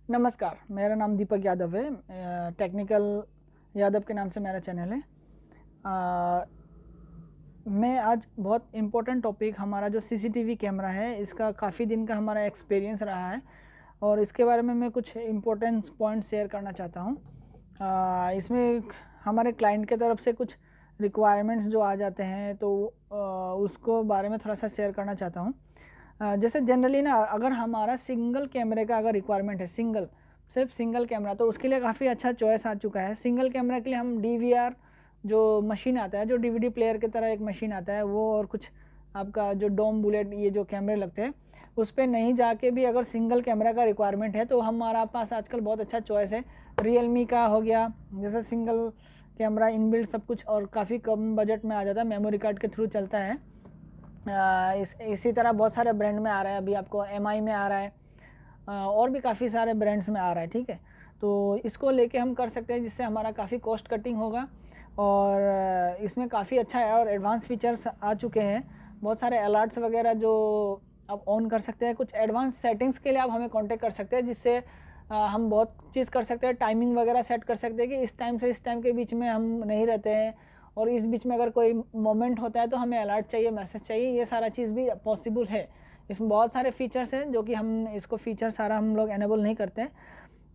नमस्कार, मेरा नाम दीपक यादव है। टेक्निकल यादव के नाम से मेरा चैनल है। मैं आज बहुत इम्पोर्टेंट टॉपिक हमारा जो सीसीटीवी कैमरा है इसका काफ़ी दिन का हमारा एक्सपीरियंस रहा है और इसके बारे में मैं कुछ इम्पोर्टेंट पॉइंट शेयर करना चाहता हूँ। इसमें हमारे क्लाइंट के तरफ से कुछ रिक्वायरमेंट्स जो आ जाते हैं तो उसको बारे में थोड़ा सा शेयर करना चाहता हूँ। जैसे जनरली ना अगर हमारा सिंगल कैमरे का अगर रिक्वायरमेंट है, सिर्फ सिंगल कैमरा, तो उसके लिए काफ़ी अच्छा चॉइस आ चुका है। सिंगल कैमरा के लिए हम DVR जो मशीन आता है, जो DVD प्लेयर की तरह एक मशीन आता है, वो और कुछ आपका जो डोम बुलेट ये जो कैमरे लगते हैं उस पर नहीं जाके भी अगर सिंगल कैमरा का रिक्वायरमेंट है तो हमारा पास आजकल बहुत अच्छा चॉइस है। Realme का हो गया, जैसे सिंगल कैमरा इनबिल्ट सब कुछ और काफ़ी कम बजट में आ जाता है, मेमोरी कार्ड के थ्रू चलता है। इसी तरह बहुत सारे ब्रांड में आ रहा है, अभी आपको MI में आ रहा है और भी काफ़ी सारे ब्रांड्स में आ रहा है। ठीक है, तो इसको लेके हम कर सकते हैं जिससे हमारा काफ़ी कॉस्ट कटिंग होगा और इसमें काफ़ी अच्छा है और एडवांस फीचर्स आ चुके हैं। बहुत सारे अलर्ट्स वगैरह जो आप ऑन कर सकते हैं। कुछ एडवांस सेटिंग्स के लिए आप हमें कांटेक्ट कर सकते हैं जिससे हम बहुत चीज़ कर सकते हैं। टाइमिंग वगैरह सेट कर सकते हैं कि इस टाइम से इस टाइम के बीच में हम नहीं रहते हैं और इस बीच में अगर कोई मोमेंट होता है तो हमें अलर्ट चाहिए, मैसेज चाहिए, ये सारा चीज़ भी पॉसिबल है। इसमें बहुत सारे फीचर्स हैं जो कि हम इसको फीचर सारा हम लोग एनेबल नहीं करते हैं।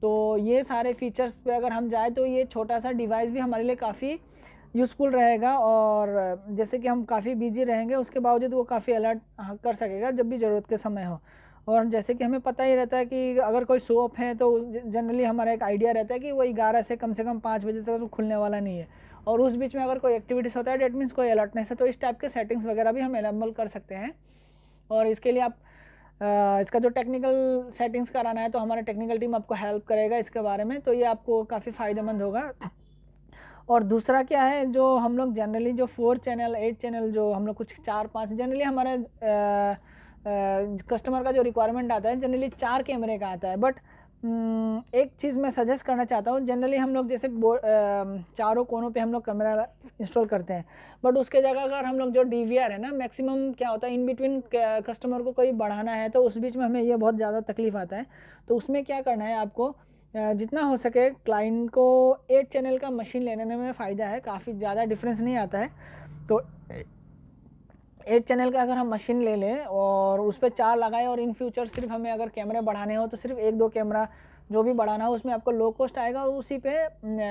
तो ये सारे फीचर्स पे अगर हम जाए तो ये छोटा सा डिवाइस भी हमारे लिए काफ़ी यूज़फुल रहेगा और जैसे कि हम काफ़ी बिजी रहेंगे उसके बावजूद वो काफ़ी अलर्ट कर सकेगा जब भी ज़रूरत के समय हो। और जैसे कि हमें पता ही रहता है कि अगर कोई शॉप है तो जनरली हमारा एक आइडिया रहता है कि वो 11 से कम 5 बजे तक तो खुलने वाला नहीं है और उस बीच में अगर कोई एक्टिविटीज़ होता है डेट मीन्स कोई अलर्टनेस है, तो इस टाइप के सेटिंग्स वगैरह भी हम एनेबल कर सकते हैं। और इसके लिए आप इसका जो टेक्निकल सेटिंग्स कराना है तो हमारा टेक्निकल टीम आपको हेल्प करेगा इसके बारे में, तो ये आपको काफ़ी फ़ायदेमंद होगा। और दूसरा क्या है, जो हम लोग जनरली जो 4 चैनल 8 चैनल जो हम लोग कुछ 4-5 जनरली हमारे कस्टमर का जो रिक्वायरमेंट आता है जनरली 4 कैमरे का आता है। बट एक चीज़ मैं सजेस्ट करना चाहता हूँ, जनरली हम लोग जैसे चारों कोनों पे हम लोग कैमरा इंस्टॉल करते हैं, बट उसके जगह अगर हम लोग जो DVR है ना, मैक्सिमम क्या होता है इन बिटवीन कस्टमर को कोई बढ़ाना है तो उस बीच में हमें ये बहुत ज़्यादा तकलीफ आता है। तो उसमें क्या करना है आपको, जितना हो सके क्लाइंट को 8 चैनल का मशीन लेने में फ़ायदा है, काफ़ी ज़्यादा डिफरेंस नहीं आता है। तो 8 चैनल का अगर हम मशीन ले लें और उस पर 4 लगाएं और इन फ्यूचर सिर्फ हमें अगर कैमरे बढ़ाने हो तो सिर्फ 1-2 कैमरा जो भी बढ़ाना हो उसमें आपको लो कॉस्ट आएगा और उसी पे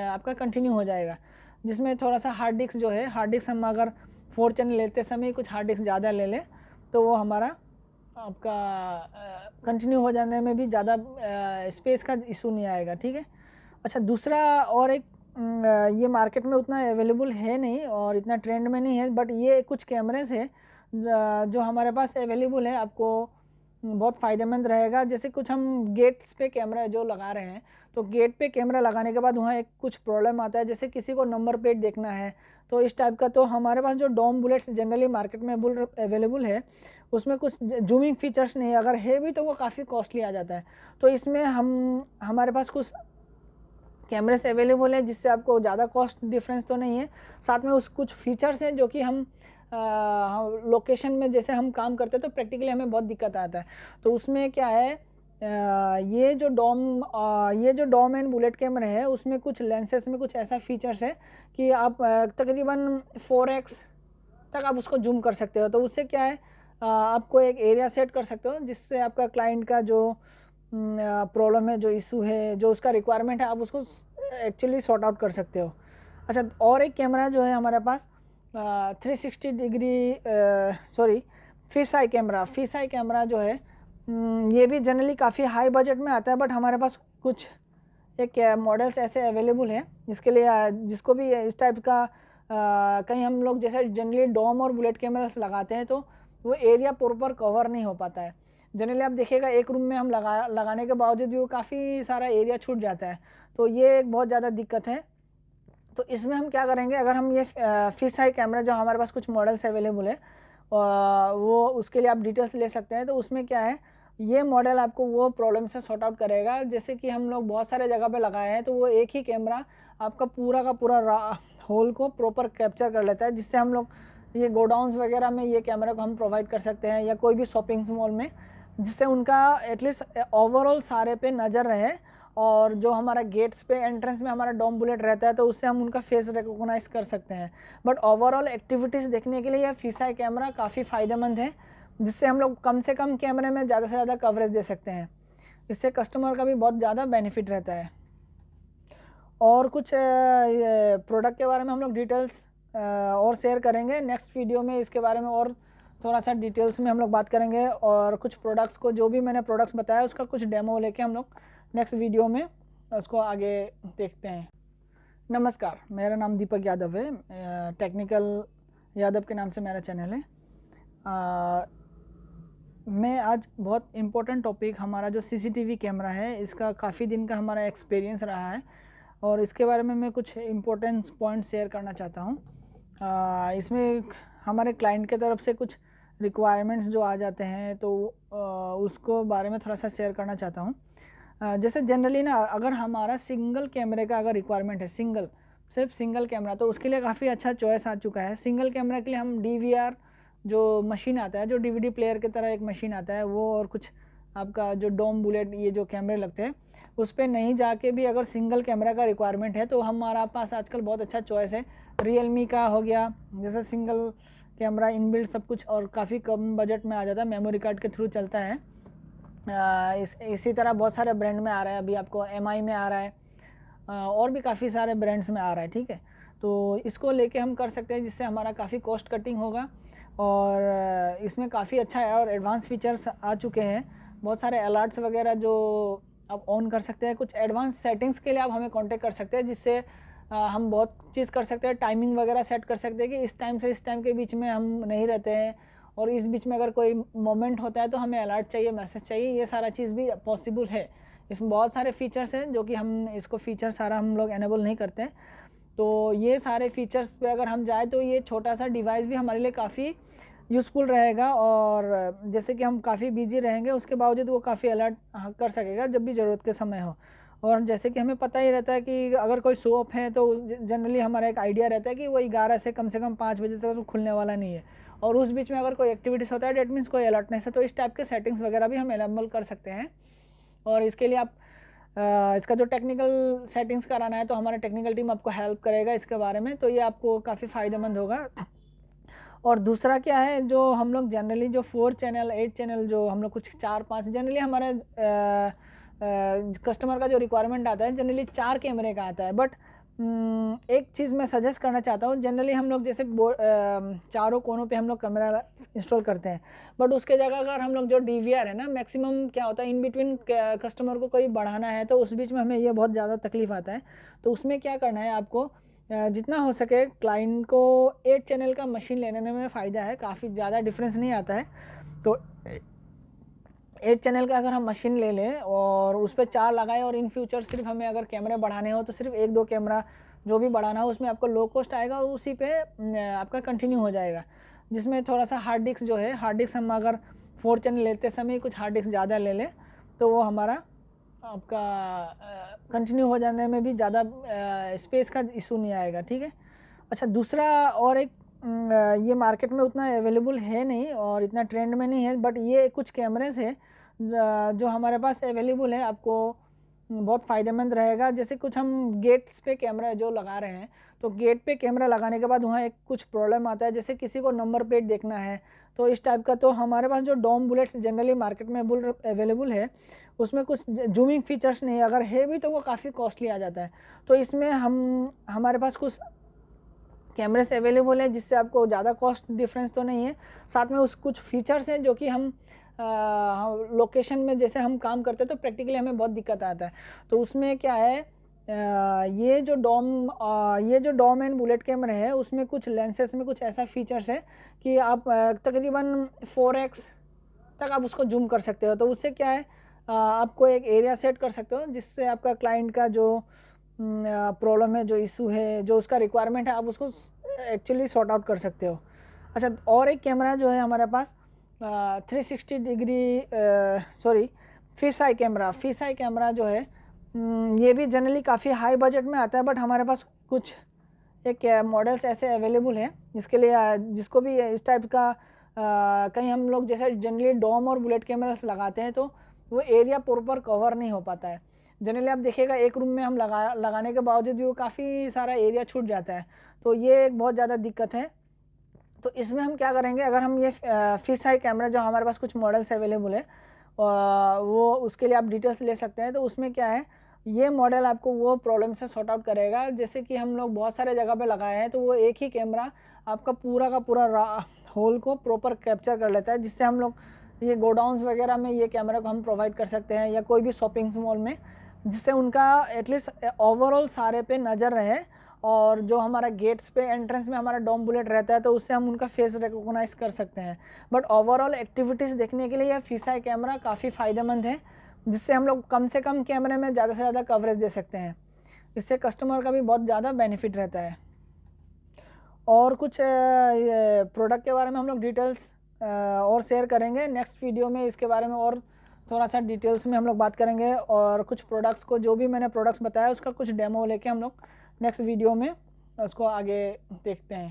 आपका कंटिन्यू हो जाएगा। जिसमें थोड़ा सा हार्ड डिस्क जो है, हार्ड डिस्क हम अगर 4 चैनल लेते समय कुछ हार्ड डिस्क ज़्यादा ले लें तो वो हमारा आपका कंटिन्यू हो जाने में भी ज़्यादा स्पेस का इशू नहीं आएगा। ठीक है, अच्छा दूसरा और एक ये मार्केट में उतना अवेलेबल है नहीं और इतना ट्रेंड में नहीं है, बट ये कुछ कैमरेज है जो हमारे पास अवेलेबल है, आपको बहुत फ़ायदेमंद रहेगा। जैसे कुछ हम गेट्स पे कैमरा जो लगा रहे हैं तो गेट पे कैमरा लगाने के बाद वहाँ एक कुछ प्रॉब्लम आता है, जैसे किसी को नंबर प्लेट देखना है तो इस टाइप का। तो हमारे पास जो डोम बुलेट्स जनरली मार्केट में अवेलेबल है उसमें कुछ जूमिंग फीचर्स नहीं है, अगर है भी तो वो काफ़ी कॉस्टली आ जाता है। तो इसमें हमारे पास कुछ कैमरेस अवेलेबल है जिससे आपको ज़्यादा कॉस्ट डिफरेंस तो नहीं है, साथ में उस कुछ फीचर्स हैं जो कि हम लोकेशन में जैसे हम काम करते हैं तो प्रैक्टिकली हमें बहुत दिक्कत आता है। तो उसमें क्या है, ये जो डॉम एंड बुलेट कैमरे है उसमें कुछ लेंसेज में कुछ ऐसा फीचर्स है कि आप तकरीबन 4x तक आप उसको जूम कर सकते हो। तो उससे क्या है, आपको एक एरिया सेट कर सकते हो जिससे आपका क्लाइंट का जो प्रॉब्लम है, जो इशू है, जो उसका रिक्वायरमेंट है, आप उसको एक्चुअली सॉर्ट आउट कर सकते हो। अच्छा, और एक कैमरा जो है हमारे पास 360 डिग्री फिश आई कैमरा जो है, ये भी जनरली काफ़ी हाई बजट में आता है, बट हमारे पास कुछ एक मॉडल्स ऐसे अवेलेबल है जिसके लिए जिसको भी इस टाइप का कहीं हम लोग जैसे जनरली डोम और बुलेट कैमरास लगाते हैं तो वो एरिया प्रॉपर कवर नहीं हो पाता है। जनरली आप देखिएगा एक रूम में हम लगाने के बावजूद भी वो काफ़ी सारा एरिया छूट जाता है, तो ये एक बहुत ज़्यादा दिक्कत है। तो इसमें हम क्या करेंगे, अगर हम ये फिश आई कैमरा जो हमारे पास कुछ मॉडल्स अवेलेबल है वो उसके लिए आप डिटेल्स ले सकते हैं। तो उसमें क्या है, ये मॉडल आपको वो प्रॉब्लम से सॉर्ट आउट करेगा। जैसे कि हम लोग बहुत सारे जगह पे लगाए हैं तो वो एक ही कैमरा आपका पूरा का पूरा होल को प्रॉपर कैप्चर कर लेता है, जिससे हम लोग ये गोडाउन्स वगैरह में ये कैमरा को हम प्रोवाइड कर सकते हैं या कोई भी शॉपिंग मॉल में, जिससे उनका एटलीस्ट ओवरऑल सारे पे नज़र रहे और जो हमारा गेट्स पे एंट्रेंस में हमारा डॉम बुलेट रहता है तो उससे हम उनका फेस रिकॉग्नाइज कर सकते हैं। बट ओवरऑल एक्टिविटीज़ देखने के लिए यह फिश आई कैमरा काफ़ी फ़ायदेमंद है, जिससे हम लोग कम से कम कैमरे में ज़्यादा से ज़्यादा कवरेज दे सकते हैं। इससे कस्टमर का भी बहुत ज़्यादा बेनिफिट रहता है। और कुछ प्रोडक्ट के बारे में हम लोग डिटेल्स और शेयर करेंगे नेक्स्ट वीडियो में। इसके बारे में और थोड़ा सा डिटेल्स में हम लोग बात करेंगे, और कुछ प्रोडक्ट्स को जो भी मैंने प्रोडक्ट्स बताया उसका कुछ डेमो लेके हम लोग नेक्स्ट वीडियो में उसको आगे देखते हैं। नमस्कार, मेरा नाम दीपक यादव है। टेक्निकल यादव के नाम से मेरा चैनल है। मैं आज बहुत इम्पोर्टेंट टॉपिक, हमारा जो सीसीटीवी कैमरा है इसका काफ़ी दिन का हमारा एक्सपीरियंस रहा है, और इसके बारे में मैं कुछ इम्पोर्टेंट पॉइंट शेयर करना चाहता हूँ। इसमें हमारे क्लाइंट के तरफ से कुछ रिक्वायरमेंट्स जो आ जाते हैं तो उसको बारे में थोड़ा सा शेयर करना चाहता हूँ। जैसे जनरली ना, अगर हमारा सिंगल कैमरे का अगर रिक्वायरमेंट है, सिर्फ सिंगल कैमरा, तो उसके लिए काफ़ी अच्छा चॉइस आ चुका है। सिंगल कैमरा के लिए हम DVR जो मशीन आता है, जो DVD प्लेयर की तरह एक मशीन आता है वो, और कुछ आपका जो डोम बुलेट ये जो कैमरे लगते हैं उस पर नहीं जाके भी अगर सिंगल कैमरा का रिक्वायरमेंट है तो हमारा पास आजकल बहुत अच्छा चॉइस है। Realme का हो गया, जैसे सिंगल कैमरा इनबिल्ट सब कुछ, और काफ़ी कम बजट में आ जाता है, मेमोरी कार्ड के थ्रू चलता है। इसी तरह बहुत सारे ब्रांड में आ रहा है, अभी आपको MI में आ रहा है, और भी काफ़ी सारे ब्रांड्स में आ रहा है। ठीक है, तो इसको लेके हम कर सकते हैं, जिससे हमारा काफ़ी कॉस्ट कटिंग होगा, और इसमें काफ़ी अच्छा है और एडवांस फीचर्स आ चुके हैं। बहुत सारे अलर्ट्स वगैरह जो आप ऑन कर सकते हैं। कुछ एडवांस सेटिंग्स के लिए आप हमें कांटेक्ट कर सकते हैं, जिससे हम बहुत चीज़ कर सकते हैं। टाइमिंग वगैरह सेट कर सकते हैं कि इस टाइम से इस टाइम के बीच में हम नहीं रहते हैं, और इस बीच में अगर कोई मोमेंट होता है तो हमें अलर्ट चाहिए, मैसेज चाहिए। ये सारा चीज़ भी पॉसिबल है। इसमें बहुत सारे फीचर्स हैं जो कि हम इसको फीचर सारा हम लोग एनेबल नहीं करते। तो ये सारे फीचर्स पे अगर हम जाए तो ये छोटा सा डिवाइस भी हमारे लिए काफ़ी यूज़फुल रहेगा, और जैसे कि हम काफ़ी बिजी रहेंगे उसके बावजूद वो काफ़ी अलर्ट कर सकेगा जब भी ज़रूरत के समय हो। और जैसे कि हमें पता ही रहता है कि अगर कोई शॉप है तो जनरली हमारा एक आइडिया रहता है कि वो 11 से कम 5 बजे तक तो खुलने वाला नहीं है, और उस बीच में अगर कोई एक्टिविटीज़ होता है डेट मीन्स कोई अलर्टनेस है, तो इस टाइप के सेटिंग्स वगैरह भी हम एनेबल कर सकते हैं। और इसके लिए आप इसका जो टेक्निकल सेटिंग्स कराना है तो हमारा टेक्निकल टीम आपको हेल्प करेगा इसके बारे में, तो ये आपको काफ़ी फ़ायदेमंद होगा। और दूसरा क्या है, जो हम लोग जनरली जो 4 चैनल 8 चैनल जो हम लोग कुछ 4-5 जनरली हमारे कस्टमर का जो रिक्वायरमेंट आता है जनरली 4 कैमरे का आता है। बट एक चीज़ मैं सजेस्ट करना चाहता हूँ, जनरली हम लोग जैसे चारों कोनों पे हम लोग कैमरा इंस्टॉल करते हैं, बट उसके जगह अगर हम लोग जो DVR है ना, मैक्सिमम क्या होता है इन बिटवीन कस्टमर को कोई बढ़ाना है तो उस बीच में हमें ये बहुत ज़्यादा तकलीफ आता है। तो उसमें क्या करना है आपको, जितना हो सके क्लाइंट को 8 चैनल का मशीन लेने में फ़ायदा है, काफ़ी ज़्यादा डिफरेंस नहीं आता है। तो 8 चैनल का अगर हम मशीन ले लें और उस पर 4 लगाएं, और इन फ्यूचर सिर्फ हमें अगर कैमरे बढ़ाने हो तो सिर्फ 1-2 कैमरा जो भी बढ़ाना हो उसमें आपको लो कॉस्ट आएगा, और उसी पे आपका कंटिन्यू हो जाएगा। जिसमें थोड़ा सा हार्ड डिस्क जो है, हार्ड डिस्क हम अगर 4 चैनल लेते समय कुछ हार्ड डिस्क ज़्यादा ले लें तो वो हमारा आपका कंटिन्यू हो जाने में भी ज़्यादा स्पेस का इशू नहीं आएगा। ठीक है, अच्छा दूसरा और एक, ये मार्केट में उतना अवेलेबल है नहीं और इतना ट्रेंड में नहीं है, बट ये कुछ कैमरेज है जो हमारे पास अवेलेबल है, आपको बहुत फ़ायदेमंद रहेगा। जैसे कुछ हम गेट्स पे कैमरा जो लगा रहे हैं, तो गेट पे कैमरा लगाने के बाद वहाँ एक कुछ प्रॉब्लम आता है, जैसे किसी को नंबर प्लेट देखना है तो इस टाइप का। तो हमारे पास जो डॉम बुलेट्स जनरली मार्केट में अवेलेबल है उसमें कुछ जूमिंग फीचर्स नहीं है, अगर है भी तो वो काफ़ी कॉस्टली आ जाता है। तो इसमें हमारे पास कुछ कैमरेस अवेलेबल है जिससे आपको ज़्यादा कॉस्ट डिफरेंस तो नहीं है, साथ में उस कुछ फीचर्स हैं जो कि हम लोकेशन में जैसे हम काम करते हैं तो प्रैक्टिकली हमें बहुत दिक्कत आता है। तो उसमें क्या है, ये जो डॉम एंड बुलेट कैमरे है उसमें कुछ लेंसेस में कुछ ऐसा फीचर्स है कि आप तकरीबन 4x तक आप उसको जूम कर सकते हो। तो उससे क्या है, आपको एक एरिया सेट कर सकते हो जिससे आपका क्लाइंट का जो प्रॉब्लम है, जो इशू है, जो उसका रिक्वायरमेंट है, आप उसको एक्चुअली सॉर्ट आउट कर सकते हो। अच्छा, और एक कैमरा जो है हमारे पास 360 डिग्री फिश आई कैमरा जो है, ये भी जनरली काफ़ी हाई बजट में आता है, बट हमारे पास कुछ एक मॉडल्स ऐसे अवेलेबल हैं जिसके लिए जिसको भी इस टाइप का कहीं हम लोग जैसे जनरली डॉम और बुलेट कैमरास लगाते हैं तो वो एरिया प्रॉपर कवर नहीं हो पाता है। जनरली आप देखिएगा एक रूम में हम लगाने के बावजूद भी वो काफ़ी सारा एरिया छूट जाता है, तो ये एक बहुत ज़्यादा दिक्कत है। तो इसमें हम क्या करेंगे, अगर हम ये फिश आई कैमरा जो हमारे पास कुछ मॉडल्स अवेलेबल है वो उसके लिए आप डिटेल्स ले सकते हैं। तो उसमें क्या है, ये मॉडल आपको वो प्रॉब्लम से सॉर्ट आउट करेगा। जैसे कि हम लोग बहुत सारे जगह पे लगाए हैं, तो वो एक ही कैमरा आपका पूरा का पूरा होल को प्रॉपर कैप्चर कर लेता है, जिससे हम लोग ये गोडाउन्स वगैरह में ये कैमरा को हम प्रोवाइड कर सकते हैं, या कोई भी शॉपिंग मॉल में, जिससे उनका एटलीस्ट ओवरऑल सारे पे नज़र रहे। और जो हमारा गेट्स पे एंट्रेंस में हमारा डॉम बुलेट रहता है, तो उससे हम उनका फेस रिकॉग्नाइज कर सकते हैं। बट ओवरऑल एक्टिविटीज़ देखने के लिए यह फिश आई कैमरा काफ़ी फ़ायदेमंद है, जिससे हम लोग कम से कम कैमरे में ज़्यादा से ज़्यादा कवरेज दे सकते हैं। इससे कस्टमर का भी बहुत ज़्यादा बेनिफिट रहता है। और कुछ प्रोडक्ट के बारे में हम लोग डिटेल्स और शेयर करेंगे नेक्स्ट वीडियो में। इसके बारे में और थोड़ा सा डिटेल्स में हम लोग बात करेंगे, और कुछ प्रोडक्ट्स को, जो भी मैंने प्रोडक्ट्स बताया उसका कुछ डेमो लेके हम लोग नेक्स्ट वीडियो में उसको आगे देखते हैं।